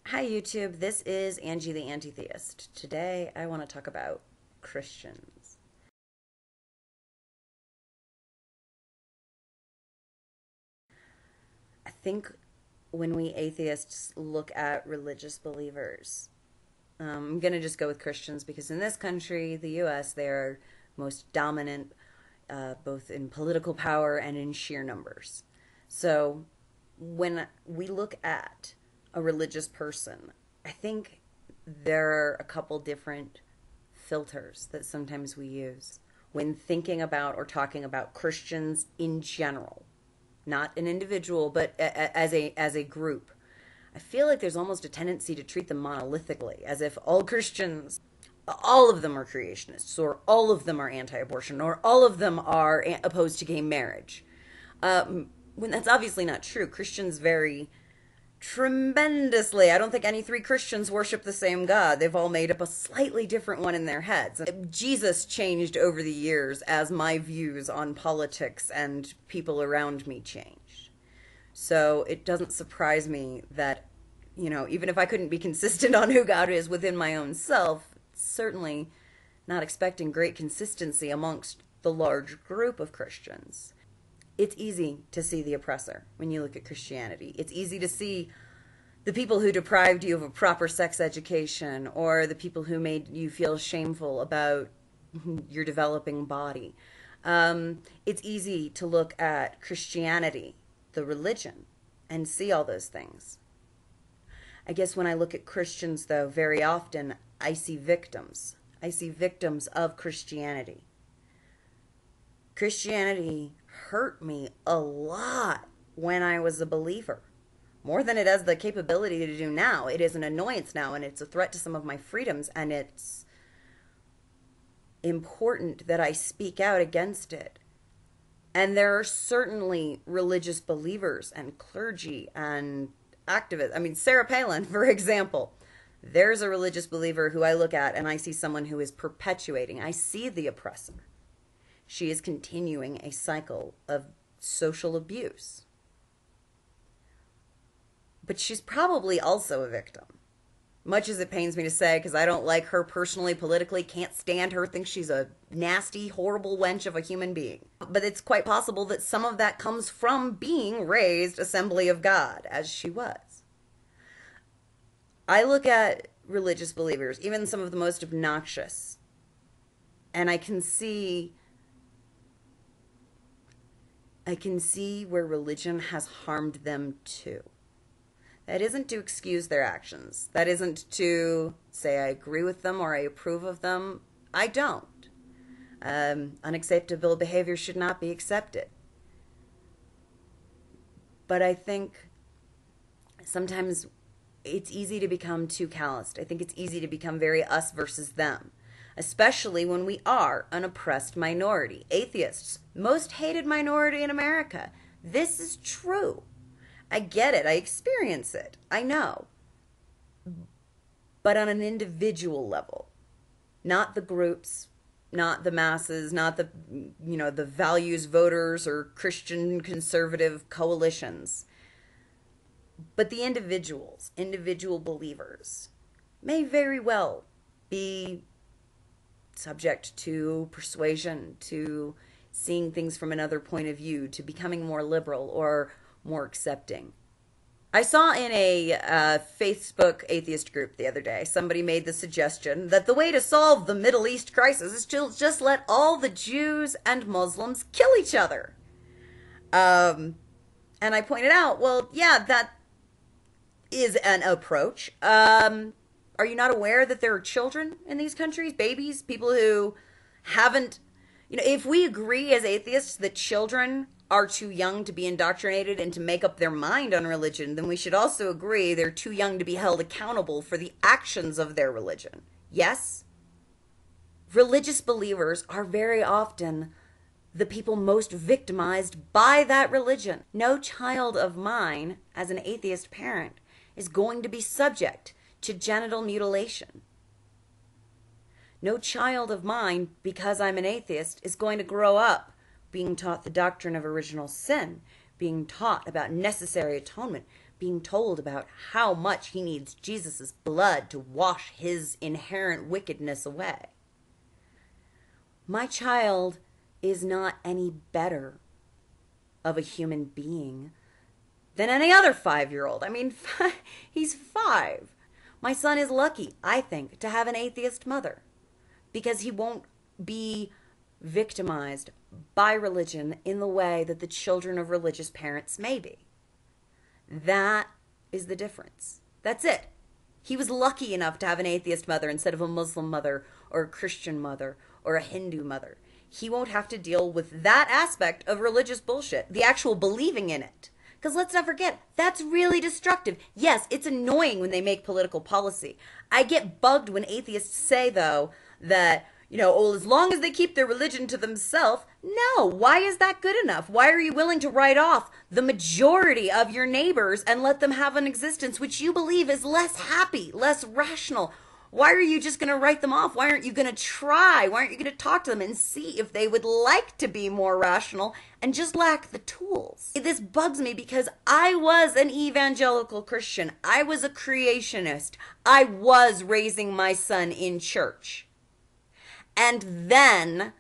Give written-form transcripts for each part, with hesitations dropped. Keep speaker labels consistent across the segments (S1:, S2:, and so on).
S1: Hi YouTube, this is Angie the Anti-Theist. Today I want to talk about Christians. I think when we atheists look at religious believers, I'm going to just go with Christians because in this country, the US, they are most dominant both in political power and in sheer numbers. So when we look at a religious person, I think there are a couple different filters that sometimes we use when thinking about or talking about Christians in general, not an individual, but as a group. I feel like there's almost a tendency to treat them monolithically, as if all Christians, all of them are creationists, or all of them are anti-abortion, or all of them are opposed to gay marriage. When that's obviously not true. Christians vary tremendously. I don't think any three Christians worship the same God. They've all made up a slightly different one in their heads. Jesus changed over the years as my views on politics and people around me changed. So it doesn't surprise me that, even if I couldn't be consistent on who God is within my own self, certainly not expecting great consistency amongst the large group of Christians. It's easy to see the oppressor when you look at Christianity. It's easy to see the people who deprived you of a proper sex education, or the people who made you feel shameful about your developing body. It's easy to look at Christianity, the religion, and see all those things. I guess when I look at Christians, though, very often I see victims. I see victims of Christianity. Christianity hurt me a lot when I was a believer. More than it has the capability to do now. It is an annoyance now, and it's a threat to some of my freedoms, and it's important that I speak out against it. And there are certainly religious believers and clergy and activists. I mean, Sarah Palin, for example. There's a religious believer who I look at and I see someone who is perpetuating. I see the oppressor. She is continuing a cycle of social abuse. But she's probably also a victim. Much as it pains me to say, because I don't like her personally, politically, can't stand her, think she's a nasty, horrible wench of a human being. But it's quite possible that some of that comes from being raised Assembly of God, as she was. I look at religious believers, even some of the most obnoxious, and I can see where religion has harmed them too. That isn't to excuse their actions. That isn't to say I agree with them or I approve of them. I don't. Unacceptable behavior should not be accepted. But I think sometimes it's easy to become too calloused. I think it's easy to become very us versus them, especially when we are an oppressed minority. Atheists, most hated minority in America. This is true. I get it. I experience it. I know. But on an individual level, not the groups, not the masses, not the values voters or Christian conservative coalitions, but the individuals, individual believers may very well be subject to persuasion, to seeing things from another point of view, to becoming more liberal or more accepting. I saw in a Facebook atheist group the other day, somebody made the suggestion that the way to solve the Middle East crisis is to just let all the Jews and Muslims kill each other. And I pointed out, well, yeah, that is an approach. Are you not aware that there are children in these countries, babies, people who haven't, if we agree as atheists that children are too young to be indoctrinated and to make up their mind on religion, then we should also agree they're too young to be held accountable for the actions of their religion. Yes? Religious believers are very often the people most victimized by that religion. No child of mine, as an atheist parent, is going to be subject to genital mutilation. No child of mine, because I'm an atheist, is going to grow up being taught the doctrine of original sin, being taught about necessary atonement, being told about how much he needs Jesus' blood to wash his inherent wickedness away. My child is not any better of a human being than any other 5-year-old. I mean, he's 5. My son is lucky, I think, to have an atheist mother because he won't be victimized by religion in the way that the children of religious parents may be. That is the difference. That's it. He was lucky enough to have an atheist mother instead of a Muslim mother or a Christian mother or a Hindu mother. He won't have to deal with that aspect of religious bullshit, the actual believing in it. Because let's not forget, that's really destructive. Yes, it's annoying when they make political policy. I get bugged when atheists say, though, that, oh, as long as they keep their religion to themselves. No, why is that good enough? Why are you willing to write off the majority of your neighbors and let them have an existence which you believe is less happy, less rational? Why are you just going to write them off? Why aren't you going to try? Why aren't you going to talk to them and see if they would like to be more rational and just lack the tools? This bugs me because I was an evangelical Christian. I was a creationist. I was raising my son in church. And then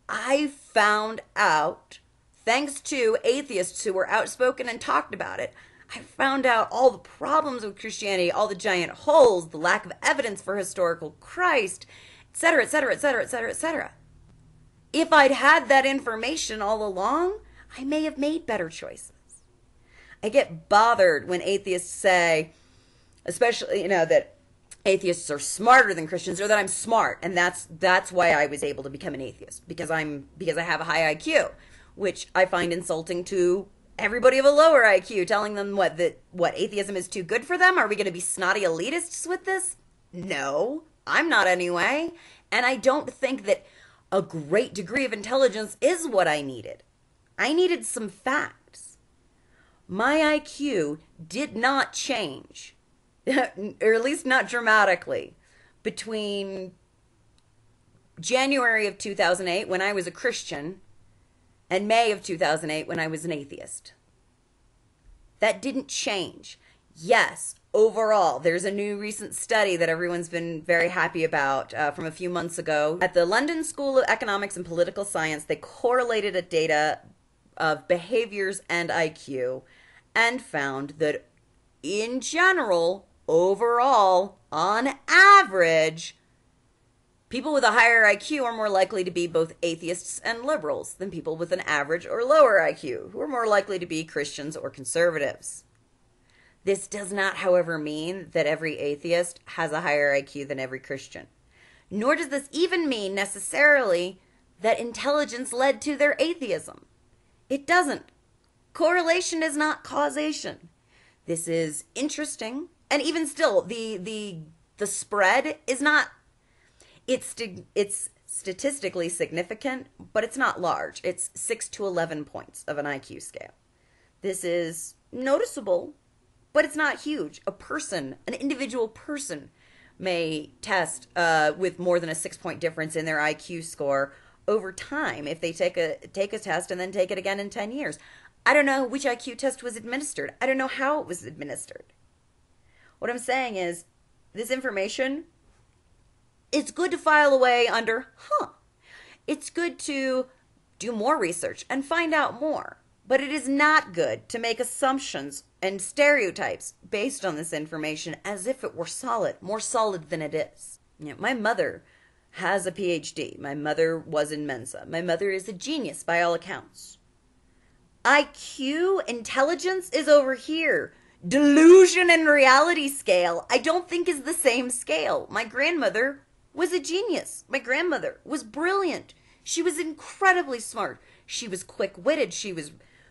S1: I found out, thanks to atheists who were outspoken and talked about it, I found out all the problems with Christianity, all the giant holes, the lack of evidence for historical Christ, etc., etc., etc., etc., etc. If I'd had that information all along, I may have made better choices. I get bothered when atheists say, especially, that atheists are smarter than Christians, or that I'm smart, and that's why I was able to become an atheist, because I have a high IQ, which I find insulting to everybody of a lower IQ, telling them what atheism is too good for them. Are we going to be snotty elitists with this? No, I'm not anyway. And I don't think that a great degree of intelligence is what I needed. I needed some facts. My IQ did not change, or at least not dramatically, between January of 2008, when I was a Christian, and May of 2008 when I was an atheist. That didn't change. Yes, overall, there's a new recent study that everyone's been very happy about from a few months ago. At the London School of Economics and Political Science, they correlated a data of behaviors and IQ and found that in general, overall, on average, people with a higher IQ are more likely to be both atheists and liberals than people with an average or lower IQ, who are more likely to be Christians or conservatives. This does not, however, mean that every atheist has a higher IQ than every Christian. Nor does this even mean necessarily that intelligence led to their atheism. It doesn't. Correlation is not causation. This is interesting, and even still, the spread is not. It's statistically significant, but it's not large. It's 6 to 11 points of an IQ scale. This is noticeable, but it's not huge. An individual person may test with more than a 6-point difference in their IQ score over time if they take a test and then take it again in 10 years. I don't know which IQ test was administered. I don't know how it was administered. What I'm saying is, this information, it's good to file away under, It's good to do more research and find out more. But it is not good to make assumptions and stereotypes based on this information as if it were solid, more solid than it is. My mother has a PhD. My mother was in Mensa. My mother is a genius by all accounts. IQ, intelligence, is over here. Delusion and reality scale, I don't think is the same scale. My grandmother was a genius. My grandmother was brilliant. She was incredibly smart. She was quick-witted. She was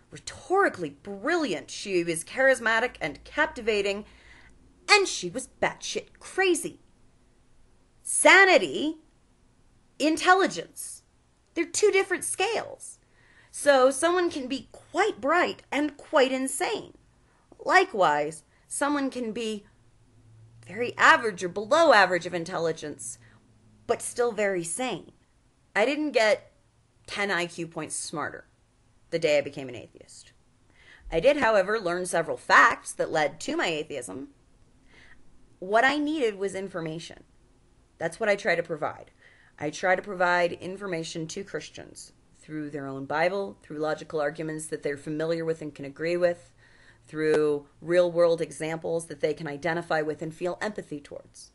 S1: rhetorically brilliant. She was charismatic and captivating. And she was batshit crazy. Sanity, intelligence. They're two different scales. So someone can be quite bright and quite insane. Likewise, someone can be very average or below average of intelligence, but still very sane. I didn't get 10 IQ points smarter the day I became an atheist. I did, however, learn several facts that led to my atheism. What I needed was information. That's what I try to provide. I try to provide information to Christians through their own Bible, through logical arguments that they're familiar with and can agree with, through real world examples that they can identify with and feel empathy towards.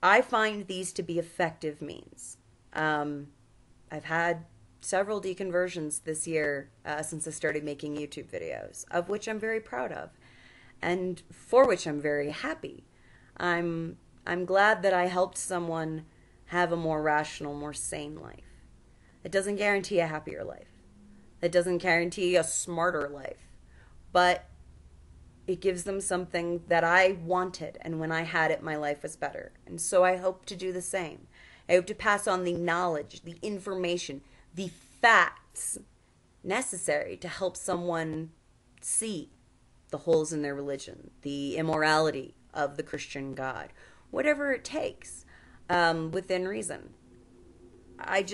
S1: I find these to be effective means. I've had several deconversions this year since I started making YouTube videos, of which I'm very proud of, and for which I'm very happy. I'm glad that I helped someone have a more rational, more sane life. It doesn't guarantee a happier life. It doesn't guarantee a smarter life. But it gives them something that I wanted, and when I had it, my life was better. And so I hope to do the same. I hope to pass on the knowledge, the information, the facts necessary to help someone see the holes in their religion, the immorality of the Christian God, whatever it takes, within reason. I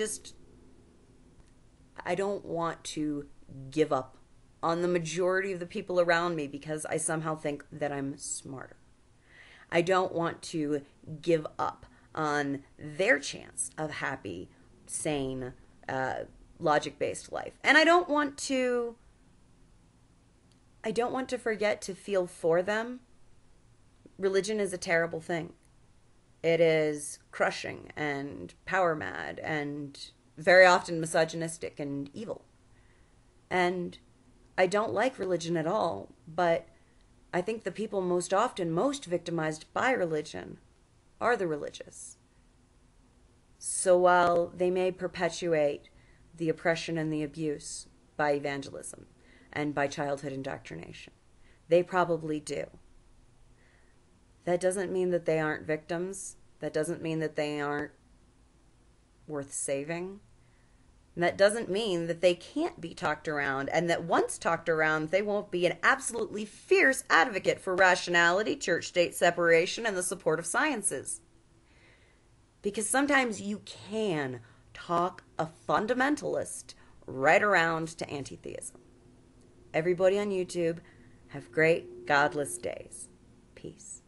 S1: don't want to give up on the majority of the people around me because I somehow think that I'm smarter. I don't want to give up on their chance of happy, sane, logic-based life. And I don't want to forget to feel for them. Religion is a terrible thing. It is crushing and power mad and very often misogynistic and evil. And I don't like religion at all, but I think the people most often most victimized by religion are the religious. So while they may perpetuate the oppression and the abuse by evangelism and by childhood indoctrination, they probably do. That doesn't mean that they aren't victims. That doesn't mean that they aren't worth saving. And that doesn't mean that they can't be talked around, and that once talked around, they won't be an absolutely fierce advocate for rationality, church-state separation, and the support of sciences. Because sometimes you can talk a fundamentalist right around to anti-theism. Everybody on YouTube, have great godless days. Peace.